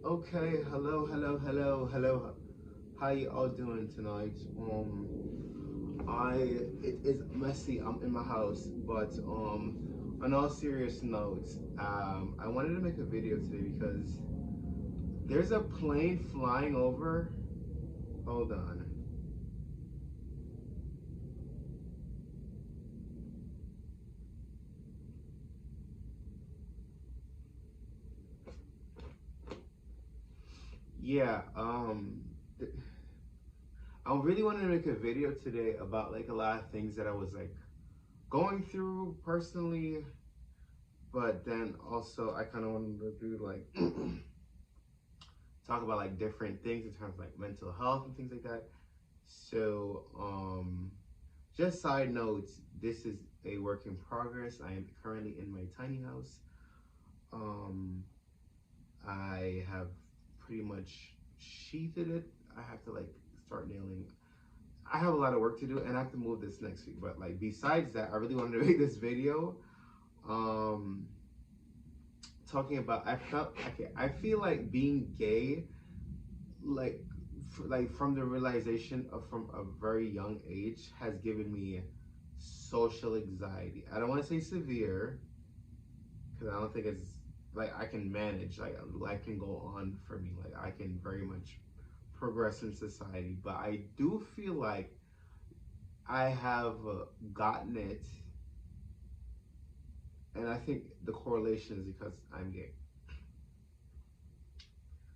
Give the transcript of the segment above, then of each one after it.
Okay, hello. How you all doing tonight? I it is messy. I'm in my house, but on all serious notes, I wanted to make a video today because there's a plane flying over. Hold on. Yeah, I really wanted to make a video today about like a lot of things that I was like going through personally, but then also I kind of wanted to do like talk about like different things in terms of like mental health and things like that. So, just side notes, this is a work in progress. I am currently in my tiny house. Um, I have pretty much sheathed it. I have to like start nailing. I have a lot of work to do and I have to move this next week. But like besides that, I really wanted to make this video. Um, talking about I feel like being gay like like from the realization of from a very young age has given me social anxiety. I don't want to say severe because I don't think it's like I can manage, like life can go on for me, like I can very much progress in society, but I do feel like I have gotten it, and I think the correlation is because I'm gay.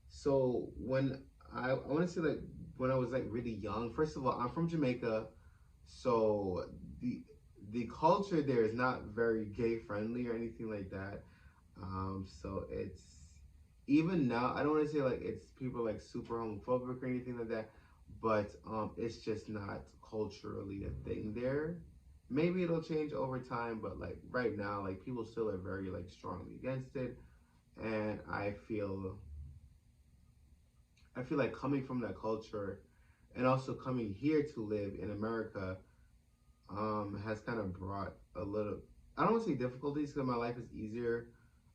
So when I want to say like when I was like really young, first of all, I'm from Jamaica, so the the culture there is not very gay friendly or anything like that. So it's even now, I don't want to say like it's people like super homophobic or anything like that, but it's just not culturally a thing there. Maybe it'll change over time, but like right now, like people still are very like strongly against it, and I feel like coming from that culture and also coming here to live in America has kind of brought a little, I don't want to say difficulties because my life is easier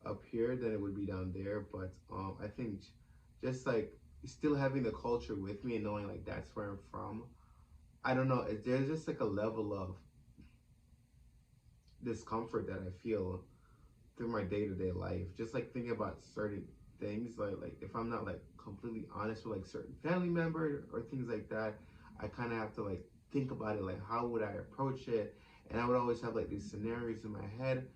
up here than it would be down there, but I think just like still having the culture with me and knowing like that's where I'm from, I don't know, there's just like a level of discomfort that I feel through my day-to-day life, just like thinking about certain things, like if I'm not like completely honest with like certain family member or things like that, I kind of have to like think about it, like how would I approach it, and I would always have like these scenarios in my head,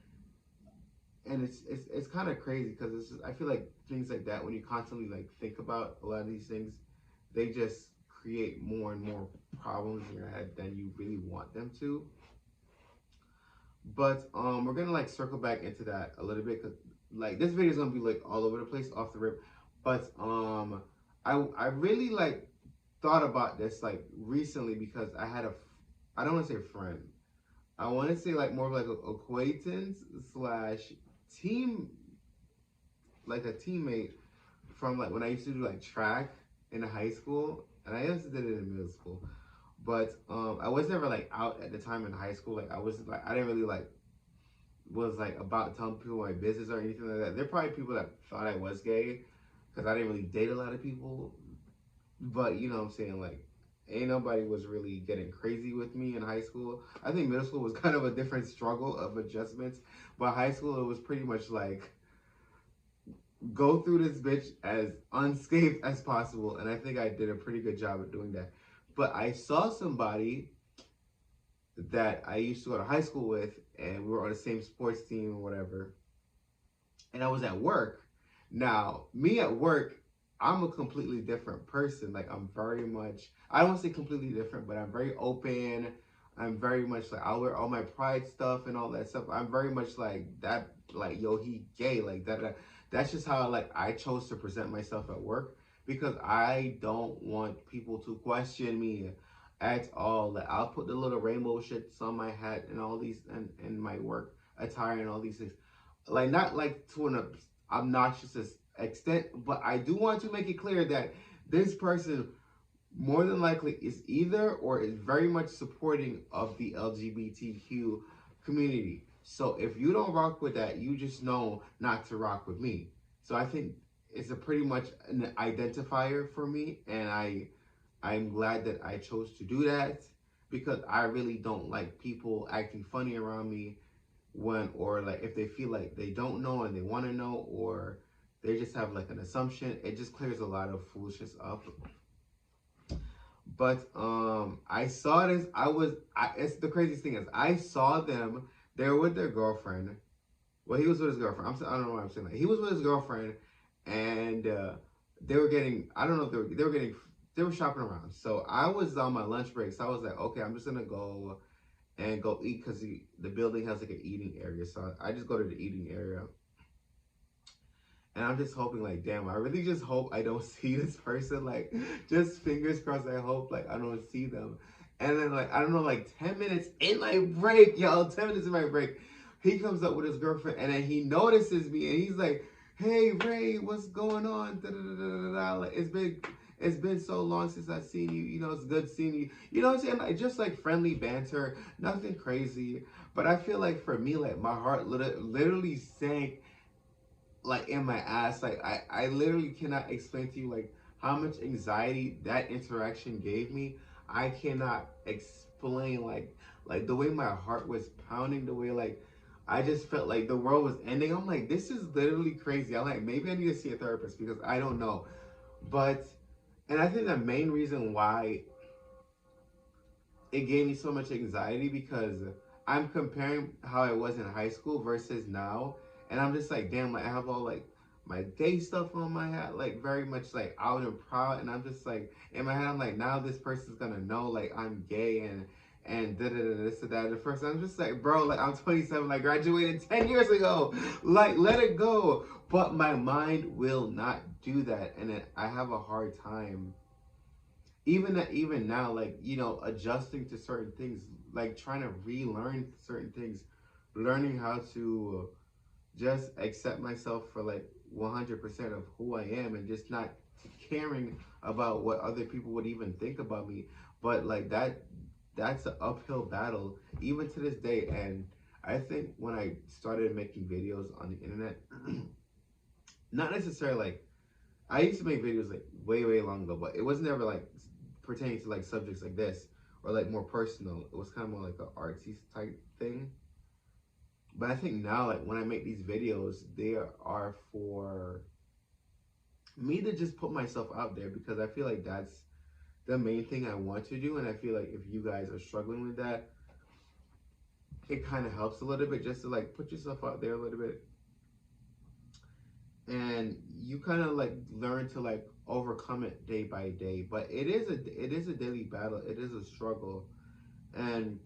and it's kind of crazy because it's just, I feel like things like that when you constantly like think about a lot of these things, they just create more and more problems in your head than you really want them to. But we're gonna like circle back into that a little bit because like this video is gonna be like all over the place off the rip. But I really like thought about this like recently because I don't want to say friend. I want to say like more of like a acquaintance slash team, like a teammate from like when I used to do like track in high school, and I also did it in middle school. But I was never like out at the time in high school. Like I was like I didn't really like was like about telling people my business or anything like that. There are probably people that thought I was gay because I didn't really date a lot of people. But you know what I'm saying? Like, ain't nobody was really getting crazy with me in high school. I think middle school was kind of a different struggle of adjustments. But high school, it was pretty much like go through this bitch as unscathed as possible. And I think I did a pretty good job at doing that. But I saw somebody that I used to go to high school with, and we were on the same sports team or whatever. And I was at work. Now, me at work, I'm a completely different person. Like I'm very much, I don't want to say completely different, but I'm very open. I'm very much like I'll wear all my pride stuff and all that stuff. I'm very much like that, like yo, he gay, like that. That's just how like I chose to present myself at work because I don't want people to question me at all. Like I'll put the little rainbow shits on my hat and all these and my work attire and all these things. Like not like to an obnoxious extent, but I do want to make it clear that this person more than likely is either or is very much supporting of the LGBTQ community. So if you don't rock with that, you just know not to rock with me. So I think it's a pretty much an identifier for me, and I'm glad that I chose to do that because I really don't like people acting funny around me when, or like if they feel like they don't know and they want to know, or they just have like an assumption. It just clears a lot of foolishness up. But I saw this. It's the craziest thing is I saw them. They were with their girlfriend. Well, he was with his girlfriend. I don't know why I'm saying that. He was with his girlfriend, and they were getting. I don't know if they were getting. They were shopping around. So I was on my lunch break. So I was like, okay, I'm just gonna go and go eat because the building has like an eating area. So I just go to the eating area. And I'm just hoping, like, damn, I really just hope I don't see this person. Like, just fingers crossed, I hope, like, I don't see them. And then, like, I don't know, like, 10 minutes in my break, y'all, 10 minutes in my break, he comes up with his girlfriend, and then he notices me, and he's like, hey, Ray, what's going on? Da, da, da, da, da. Like, it's been so long since I've seen you. You know, it's good seeing you. You know what I'm saying? Like, just, like, friendly banter, nothing crazy. But I feel like, for me, like, my heart literally sank like in my ass. Like I literally cannot explain to you like how much anxiety that interaction gave me. I cannot explain like the way my heart was pounding, the way like I just felt like the world was ending. I'm like, this is literally crazy. I'm like, maybe I need to see a therapist because I don't know. But and I think the main reason why it gave me so much anxiety because I'm comparing how I was in high school versus now, and I'm just like, damn, like I have all like my gay stuff on my hat, like very much like out and proud, and I'm just like in my head, I'm like, now this person's gonna know like I'm gay and da da da this and that. At first, I'm just like, bro, like I'm 27, like graduated 10 years ago, like let it go. But my mind will not do that, and I have a hard time even now, like adjusting to certain things, like trying to relearn certain things, learning how to just accept myself for like 100% of who I am, and just not caring about what other people would even think about me. But like that's an uphill battle even to this day. And I think when I started making videos on the internet, not necessarily like I used to make videos like way long ago, but it was never like pertaining to like subjects like this or like more personal. It was kind of more like an artsy type thing. But I think now, like when I make these videos, they are for me to just put myself out there because I feel like that's the main thing I want to do. And I feel like if you guys are struggling with that, it kind of helps a little bit just to like put yourself out there a little bit, and you kind of like learn to like overcome it day by day. But it is a daily battle, it is a struggle. And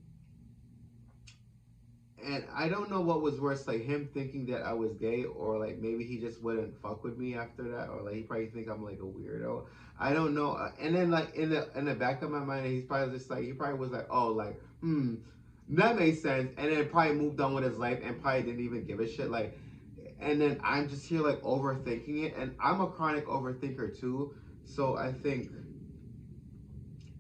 and I don't know what was worse, like him thinking that I was gay, or like maybe he just wouldn't fuck with me after that, or like he probably think I'm like a weirdo. I don't know. And then like in the back of my mind, he's probably just like, he probably was like, oh, like that makes sense, and then probably moved on with his life and probably didn't even give a shit. Like, and then I'm just here like overthinking it, and I'm a chronic overthinker too. So I think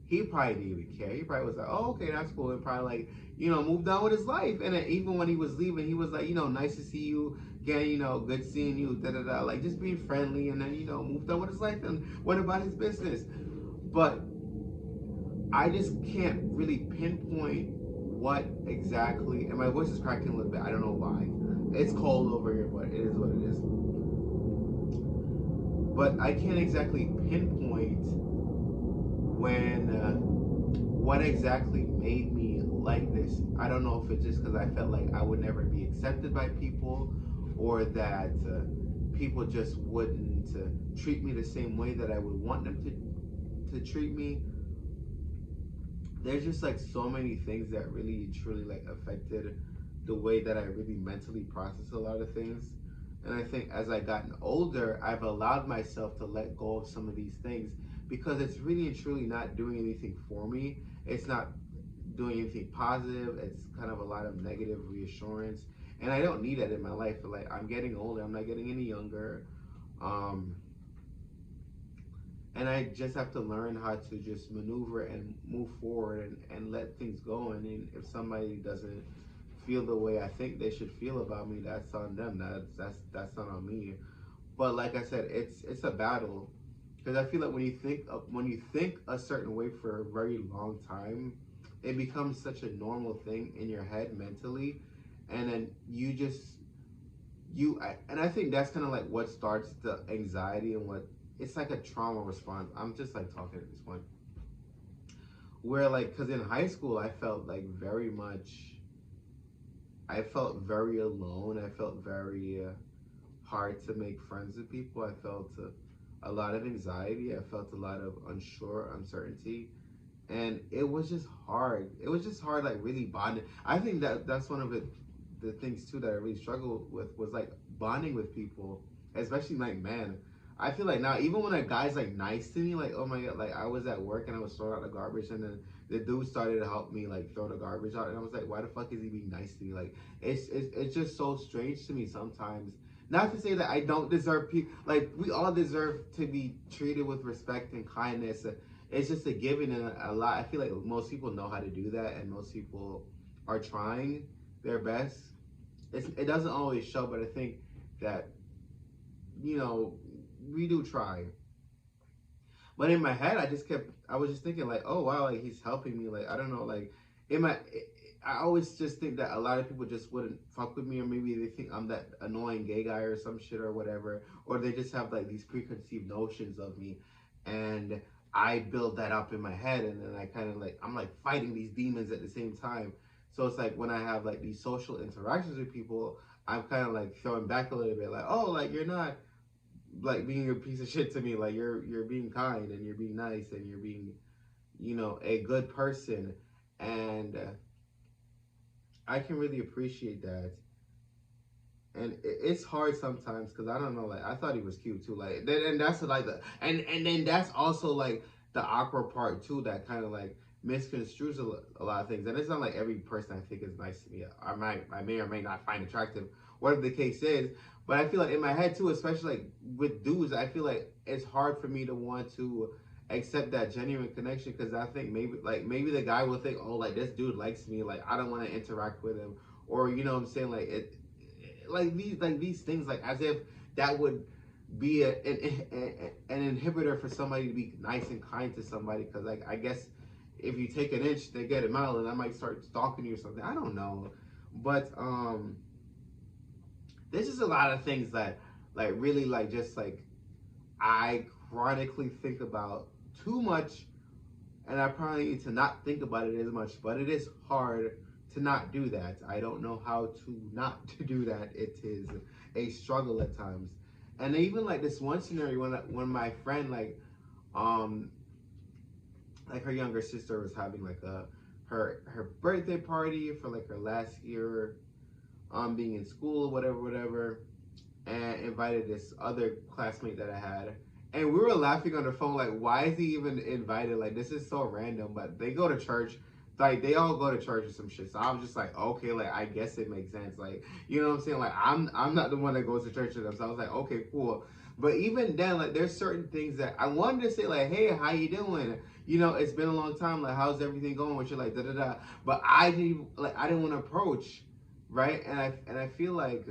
he probably didn't even care. He probably was like, "Oh, okay, that's cool," and probably like moved on with his life. And then even when he was leaving, he was like, "Nice to see you again. Good seeing you." Da da da. Like just being friendly, and then moved on with his life and went about his business. But I just can't really pinpoint what exactly. And my voice is cracking a little bit. I don't know why. It's cold over here, but it is what it is. But I can't exactly pinpoint when what exactly made me like this. I don't know if it's just because I felt like I would never be accepted by people, or that people just wouldn't treat me the same way that I would want them to treat me. There's just like so many things that really truly like affected the way that I really mentally process a lot of things. And I think as I gotten older, I've allowed myself to let go of some of these things because it's really and truly not doing anything for me. It's not doing anything positive. It's kind of a lot of negative reassurance. And I don't need that in my life. Like, I'm getting older, I'm not getting any younger. Um, and I just have to learn how to just maneuver and move forward and let things go. And then if somebody doesn't feel the way I think they should feel about me, that's on them. That's not on me. But like I said, it's a battle because I feel like when you think a certain way for a very long time, it becomes such a normal thing in your head mentally, and then and I think that's kind of like what starts the anxiety and what it's like a trauma response. I'm just like talking at this point where like because in high school I felt like very much I felt very alone. I felt very hard to make friends with people. I felt a lot of anxiety. I felt a lot of uncertainty, and it was just hard. It was just hard, like really bonding. I think that's one of the things too that I really struggled with was like bonding with people, especially like man. I feel like now even when a guy's like nice to me, like oh my god, like I was at work and I was throwing out the garbage and then the dude started to help me like throw the garbage out and I was like, why the fuck is he being nice to me? Like it's just so strange to me sometimes. Not to say that I don't deserve people like we all deserve to be treated with respect and kindness. It's just a given and a lot. I feel like most people know how to do that and most people are trying their best. It doesn't always show, but I think that you know we do try. But in my head, I was just thinking like, oh wow, like he's helping me. Like I don't know, like in my, I always just think that a lot of people just wouldn't fuck with me, or maybe they think I'm that annoying gay guy or some shit or whatever, or they just have like these preconceived notions of me, and I build that up in my head, and then I kind of like I'm like fighting these demons at the same time. So it's like when I have like these social interactions with people, I'm kind of like throwing back a little bit, like oh, like you're not like being a piece of shit to me. Like you're being kind and you're being nice and you're being a good person, and I can really appreciate that. And it's hard sometimes because I don't know. Like I thought he was cute too. Like then and that's like the and then that's also like the awkward part too. That kind of like misconstrues a lot of things. And it's not like every person I think is nice to me. I may or may not find attractive, whatever the case is. But I feel like in my head too, especially like with dudes, I feel like it's hard for me to want to accept that genuine connection because I think maybe the guy will think, oh, like this dude likes me, like I don't want to interact with him, or you know what I'm saying, like it like these things like as if that would be an inhibitor for somebody to be nice and kind to somebody because like I guess if you take an inch they get a mile and I might start stalking you or something. I don't know, but there's just a lot of things that like really like just like I chronically think about too much, and I probably need to not think about it as much, but it is hard to not do that. I don't know how to not to do that. It is a struggle at times. And even like this one scenario when my friend um like her younger sister was having like a her birthday party for like her last year being in school, whatever, and invited this other classmate that I had. And we were laughing on the phone, like, why is he even invited? Like, this is so random. But they go to church, like they all go to church or some shit. So I was just like, okay, like I guess it makes sense. Like, you know what I'm saying? Like I'm not the one that goes to church with them. So I was like, okay, cool. But even then, like there's certain things that I wanted to say, like, hey, how you doing? You know, it's been a long time. Like, how's everything going? With you, like, da da da. But I didn't want to approach, right? And I feel like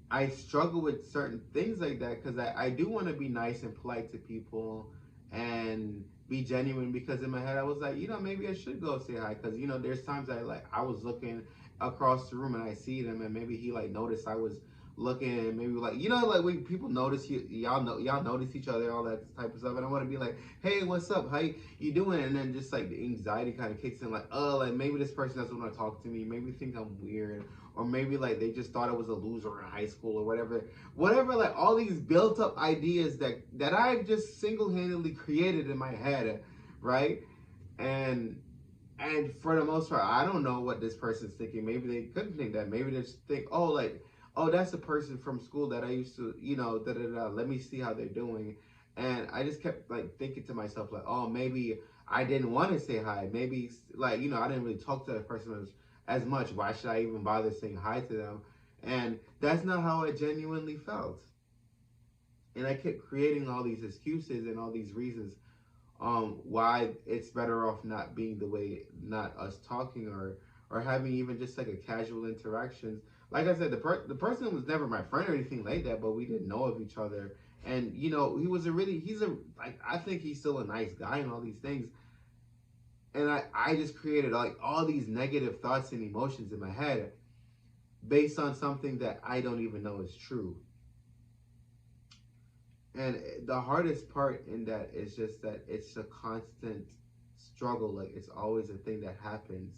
I struggle with certain things like that because I do want to be nice and polite to people and be genuine because in my head I was like, maybe I should go say hi because, there's times I was looking across the room and I see them and maybe he like noticed I was looking and maybe like, like when people notice y'all notice each other, all that type of stuff. And I want to be like, hey, what's up? How you doing? And then just like the anxiety kind of kicks in like, oh, like maybe this person doesn't want to talk to me. Maybe think I'm weird or maybe like they just thought I was a loser in high school or whatever, like all these built up ideas that I've just single-handedly created in my head, right? and and for the most part I don't know what this person's thinking. Maybe they couldn't think that. Maybe they just think, oh, like, oh, that's a person from school that I used to, da da da, let me see how they're doing. And I just kept like thinking to myself like, oh, maybe I didn't want to say hi. Maybe like, I didn't really talk to that person as much. Why should I even bother saying hi to them? And that's not how I genuinely felt. And I kept creating all these excuses and all these reasons why it's better off not being the way, not us talking or having even just like a casual interactions. Like I said, the person was never my friend or anything like that, but we didn't know of each other. And you know, he's a like I think he's still a nice guy and all these things. And I just created like all these negative thoughts and emotions in my head based on something that I don't even know is true. And the hardest part in that is just that it's a constant struggle. Like it's always a thing that happens.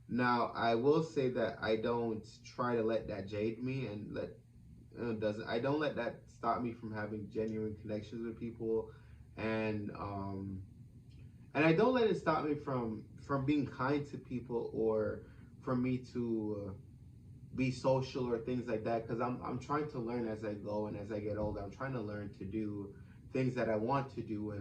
Now, I will say that I don't try to let that jade me and let doesn't I don't let that stop me from having genuine connections with people, and and I don't let it stop me from being kind to people or for me to be social or things like that, because I'm trying to learn as I go, and as I get older I'm trying to learn to do things that I want to do,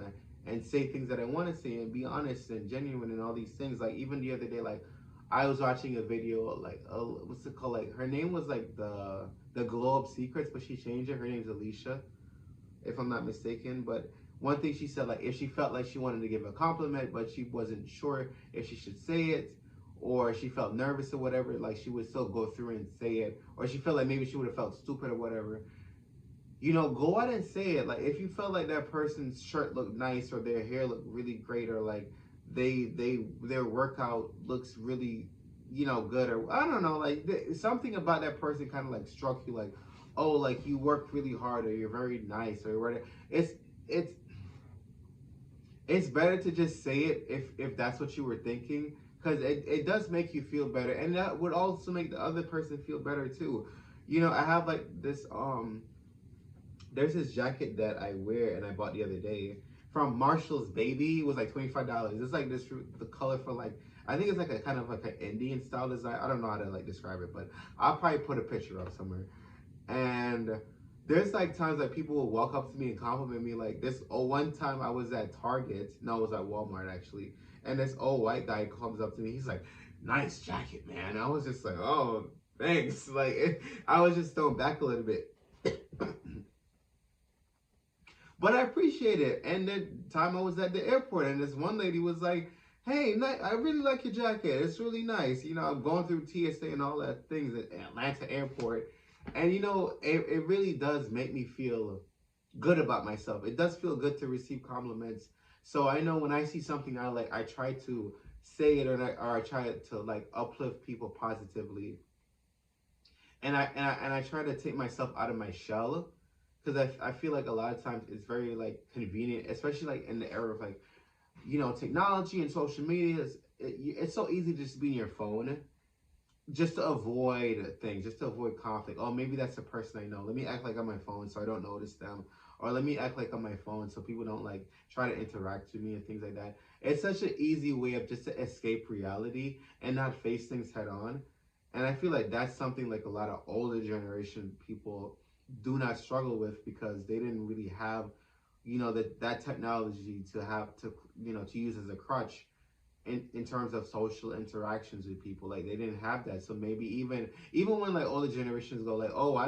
and say things that I want to say and be honest and genuine and all these things. Like even the other day, like I was watching a video, like what's it called, like her name was like the Glow Up Secrets, but she changed it. Her name's Alicia, if I'm not mistaken. But one thing she said, like if she felt like she wanted to give a compliment, but she wasn't sure if she should say it, or she felt nervous or whatever, like she would still go through and say it, or she felt like maybe she would have felt stupid or whatever. You know, go out and say it. Like if you felt like that person's shirt looked nice or their hair looked really great, or like their workout looks really, you know, good, or I don't know, like something about that person kind of like struck you, like, oh, like you worked really hard, or you're very nice, or whatever. It's it's better to just say it if that's what you were thinking, because it does make you feel better, and that would also make the other person feel better too. You know, I have like this there's this jacket that I wear and I bought the other day from Marshall's Baby. It was like $25. It's like this the colorful, like I think it's like a kind of like an Indian style design. I don't know how to like describe it, but I'll probably put a picture up somewhere. And there's like times like people will walk up to me and compliment me like this. Oh, one time I was at Target. No, it was at Walmart actually. And this old white guy comes up to me. He's like, "Nice jacket, man." I was just like, "Oh, thanks." Like I was just thrown back a little bit. But I appreciate it. And the time I was at the airport, and this one lady was like, "Hey, I really like your jacket. It's really nice." You know, I'm going through TSA and all that things at Atlanta airport. And, you know, it really does make me feel good about myself. It does feel good to receive compliments. So I know when I see something I like, I try to say it, or I try to like uplift people positively. And I try to take myself out of my shell, because I feel like a lot of times it's very like convenient, especially like in the era of like, you know, technology and social media. It's so easy to just be in your phone, just to avoid things, just to avoid conflict. Oh, maybe that's a person I know. Let me act like on my phone so I don't notice them. Or let me act like on my phone so people don't like try to interact with me and things like that. It's such an easy way of just to escape reality and not face things head on. And I feel like that's something like a lot of older generation people do not struggle with, because they didn't really have, you know, that technology to have to, you know, to use as a crutch in terms of social interactions with people. Like they didn't have that. So maybe even when like older generations go like, oh, I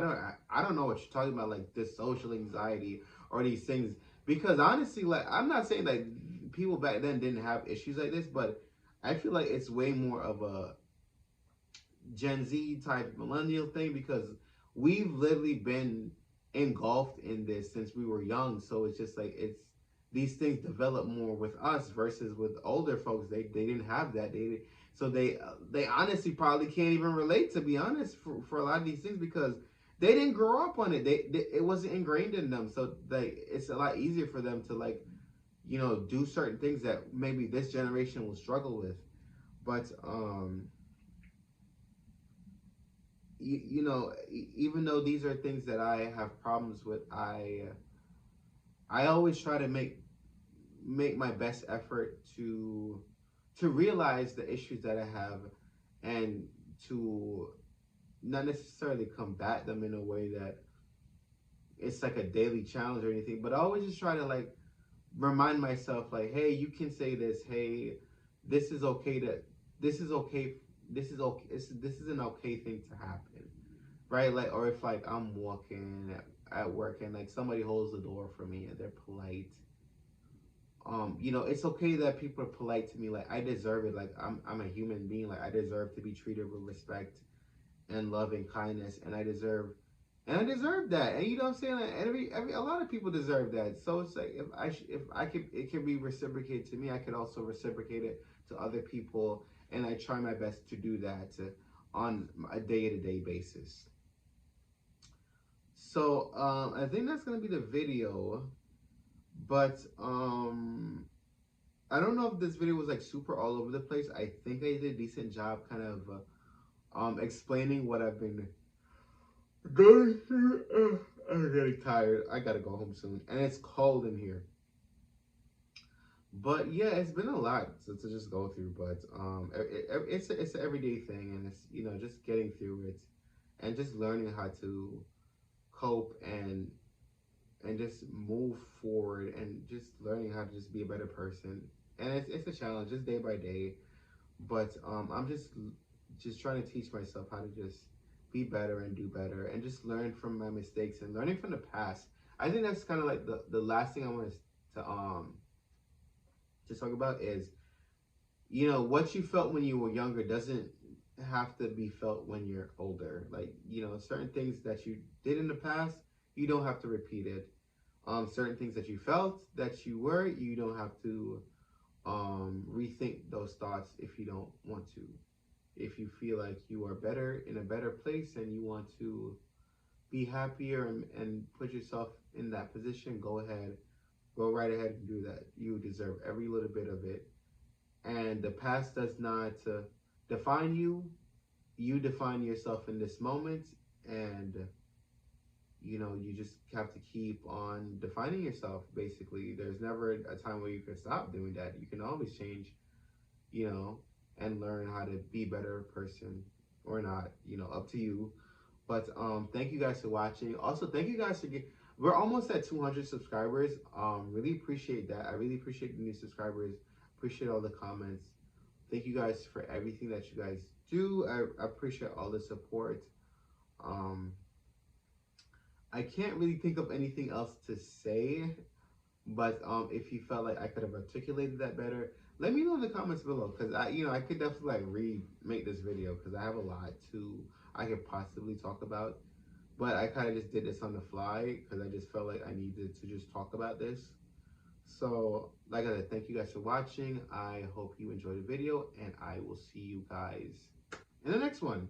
don't know what you're talking about, like this social anxiety or these things. Because honestly, like I'm not saying like people back then didn't have issues like this, but I feel like it's way more of a Gen Z type millennial thing, because we've literally been engulfed in this since we were young. So it's just like it's these things develop more with us versus with older folks. They didn't have that. They honestly probably can't even relate, to be honest, for a lot of these things, because they didn't grow up on it. They it wasn't ingrained in them. So like it's a lot easier for them to like, you know, do certain things that maybe this generation will struggle with. But you know, even though these are things that I have problems with, I always try to make my best effort to realize the issues that I have, and to not necessarily combat them in a way that it's like a daily challenge or anything, but I always just try to like remind myself like, hey, you can say this. Hey, this is okay to this is okay. This is okay. This is an okay thing to happen, right? Like, or if like I'm walking at work and like somebody holds the door for me and they're polite, You know, it's okay that people are polite to me. Like, I deserve it. Like, I'm a human being. Like, I deserve to be treated with respect and love and kindness, and I deserve that. And you know what I'm saying? Like, every a lot of people deserve that. So it's like, if I could, it can be reciprocated to me. I could also reciprocate it to other people, and I try my best to do that on a day-to-day basis. So I think that's gonna be the video, but I don't know if this video was like super all over the place. I think I did a decent job kind of explaining what I've been going through. I'm really tired. I gotta go home soon, and it's cold in here. But yeah, it's been a lot to just go through. But it's an everyday thing, and it's, you know, just getting through it, and just learning how to cope and just move forward, and just learning how to just be a better person. And it's a challenge, just day by day. But I'm just trying to teach myself how to just be better and do better, and just learn from my mistakes and learning from the past. I think that's kind of like the last thing I want to talk about is, you know, what you felt when you were younger doesn't have to be felt when you're older. Like, you know, certain things that you did in the past, you don't have to repeat it. Certain things that you felt that you were, you don't have to rethink those thoughts if you don't want to. If you feel like you are better, in a better place, and you want to be happier and put yourself in that position, go ahead, go right ahead and do that. You deserve every little bit of it. And the past does not define you. You define yourself in this moment, and you know, you just have to keep on defining yourself. Basically, there's never a time where you can stop doing that. You can always change, you know, and learn how to be a better person or not, you know, up to you. But thank you guys for watching. Also, thank you guys for we're almost at 200 subscribers. Really appreciate that. I really appreciate the new subscribers. Appreciate all the comments. Thank you guys for everything that you guys do. I appreciate all the support. Um, I can't really think of anything else to say, but if you felt like I could have articulated that better, let me know in the comments below, because I could definitely like remake this video, because I have a lot I could possibly talk about. But I kind of just did this on the fly because I just felt like I needed to just talk about this. So, like I said, thank you guys for watching. I hope you enjoyed the video, and I will see you guys in the next one.